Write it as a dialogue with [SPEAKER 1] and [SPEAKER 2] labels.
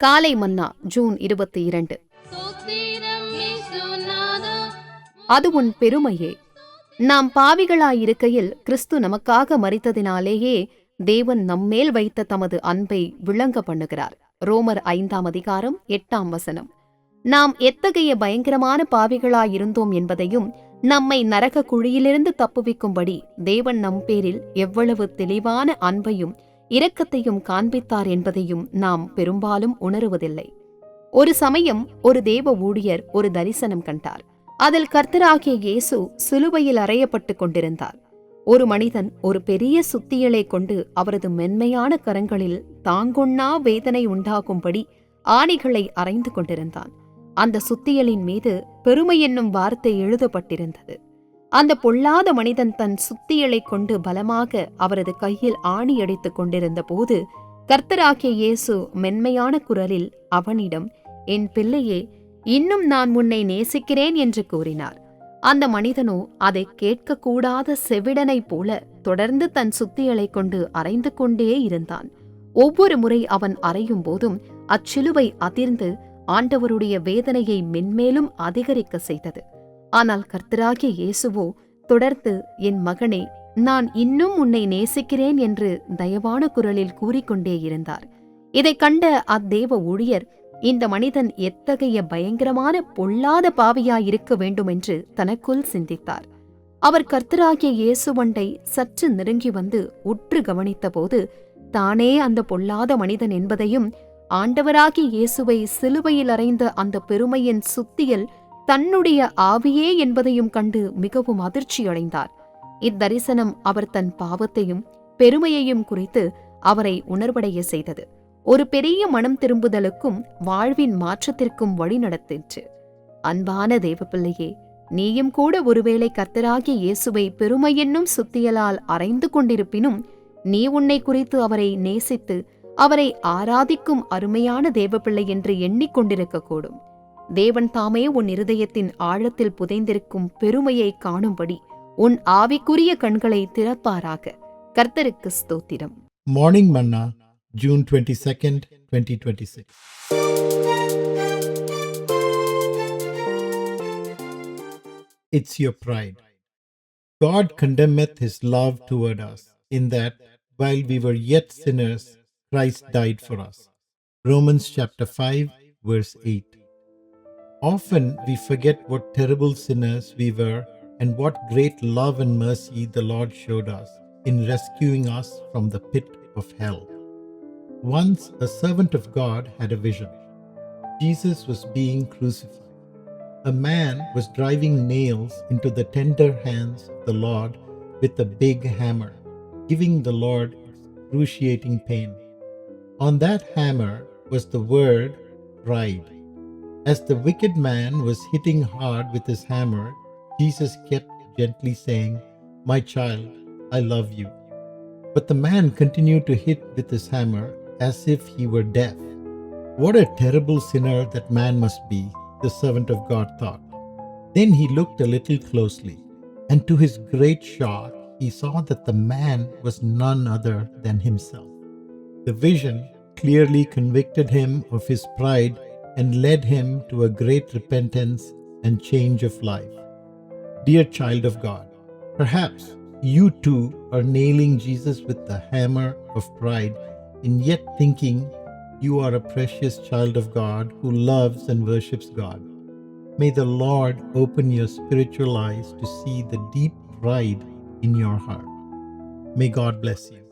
[SPEAKER 1] காலை மன்னா ஜூன் 22. அது உன் பெருமையே. நாம் பாவிகளாயிருக்கையில் கிறிஸ்து நமக்காக மரித்ததினாலேயே தேவன் நம்மேல் வைத்த தமது அன்பை விளங்க பண்ணுகிறார். ரோமர் 5:8. நாம் எத்தகைய பயங்கரமான பாவிகளாயிருந்தோம் என்பதையும் நம்மை நரக குழியிலிருந்து தப்புவிக்கும்படி தேவன் நம் பேரில் எவ்வளவு தெளிவான அன்பையும் இரக்கத்தையும் காண்பித்தார் என்பதையும் நாம் பெரும்பாலும் உணருவதில்லை. ஒரு சமயம் ஒரு தேவ ஊழியர் ஒரு தரிசனம் கண்டார். அதில் கர்த்தராகிய இயேசு சிலுவையில் அறையப்பட்டுக் கொண்டிருந்தார். ஒரு மனிதன் ஒரு பெரிய சுத்தியலை கொண்டு அவரது மென்மையான கரங்களில் தாங்கொண்ணா வேதனை உண்டாகும்படி ஆணிகளை அறைந்து கொண்டிருந்தான். அந்த சுத்தியலின் மீது பெருமை என்னும் வார்த்தை எழுதப்பட்டிருந்தது. அந்த பொல்லாத மனிதன் தன் சுத்தியலை கொண்டு பலமாக அவரது கையில் ஆணியடித்துக் கொண்டிருந்த போது கர்த்தராகிய இயேசு மென்மையான குரலில் அவனிடம், என் பிள்ளையே, இன்னும் நான் உன்னை நேசிக்கிறேன் என்று கூறினார். அந்த மனிதனோ அதை கேட்கக்கூடாத செவிடனைப் போல தொடர்ந்து தன் சுத்தியலை கொண்டு அறைந்து கொண்டே இருந்தான். ஒவ்வொரு முறை அவன் அறையும் போதும் அச்சிலுவை அதிர்ந்து ஆண்டவருடைய வேதனையை மென்மேலும் அதிகரிக்க செய்தது. ஆனால் கர்த்தராகிய இயேசுவோ தொடர்ந்து, என் மகனே, நான் இன்னும் உன்னை நேசிக்கிறேன் என்று தயவான குரலில் கூறிக்கொண்டே இருந்தார். இதைக் கண்ட அத்தேவ ஊழியர், இந்த மனிதன் எத்தகைய பயங்கரமான பொல்லாத பாவியாயிருக்க வேண்டுமென்று தனக்குள் சிந்தித்தார். அவர் கர்த்தராகிய இயேசுவண்டை சற்று நெருங்கி வந்து உற்று கவனித்தபோது தானே அந்த பொல்லாத மனிதன் என்பதையும் ஆண்டவராகிய இயேசுவை சிலுவையில் அறைந்த அந்த பெருமையின் சுத்தியல் தன்னுடைய ஆவியே என்பதையும் கண்டு மிகவும் அதிர்ச்சியடைந்தார். இத்தரிசனம் அவர் தன் பாவத்தையும் பெருமையையும் குறித்து அவரை உணர்வடைய செய்தது. ஒரு பெரிய மனம் திரும்புதலுக்கும் வாழ்வின் மாற்றத்திற்கும் வழிநடத்திற்று. அன்பான தேவப்பிள்ளையே, நீயும் கூட ஒருவேளை கர்த்தராகிய இயேசுவை பெருமை என்னும் சுத்தியலால் அறைந்து கொண்டிருப்பினும் நீ உன்னை குறித்து அவரை நேசித்து அவரை ஆராதிக்கும் அருமையான தேவப்பிள்ளை என்று எண்ணிக்கொண்டிருக்கக்கூடும். தேவன் தாமே உன் இருதயத்தின் ஆழத்தில் புதைந்திருக்கும் பெருமையை காணும்படி உன் ஆவிக்குரிய கண்களை திறப்பாராக. கர்த்தருக்கு ஸ்தோத்திரம்.
[SPEAKER 2] Morning Manna June 22, 2026. It's your pride. God condemneth his love toward us, in that while we were yet sinners, Christ died for us. Romans chapter 5, verse 8. Often we forget what terrible sinners we were and what great love and mercy the Lord showed us in rescuing us from the pit of hell. Once a servant of God had a vision. Jesus was being crucified. A man was driving nails into the tender hands of the Lord with a big hammer, giving the Lord excruciating pain. On that hammer was the word pride. As the wicked man was hitting hard with his hammer, Jesus kept gently saying, "My child, I love you." But the man continued to hit with his hammer as if he were deaf. What a terrible sinner that man must be, the servant of God thought. Then he looked a little closely, and to his great shock, he saw that the man was none other than himself. The vision clearly convicted him of his pride and led him to a great repentance and change of life. Dear child of God, perhaps you too are nailing Jesus with the hammer of pride, and yet thinking you are a precious child of God who loves and worships God. May the Lord open your spiritual eyes to see the deep pride in your heart. May God bless you.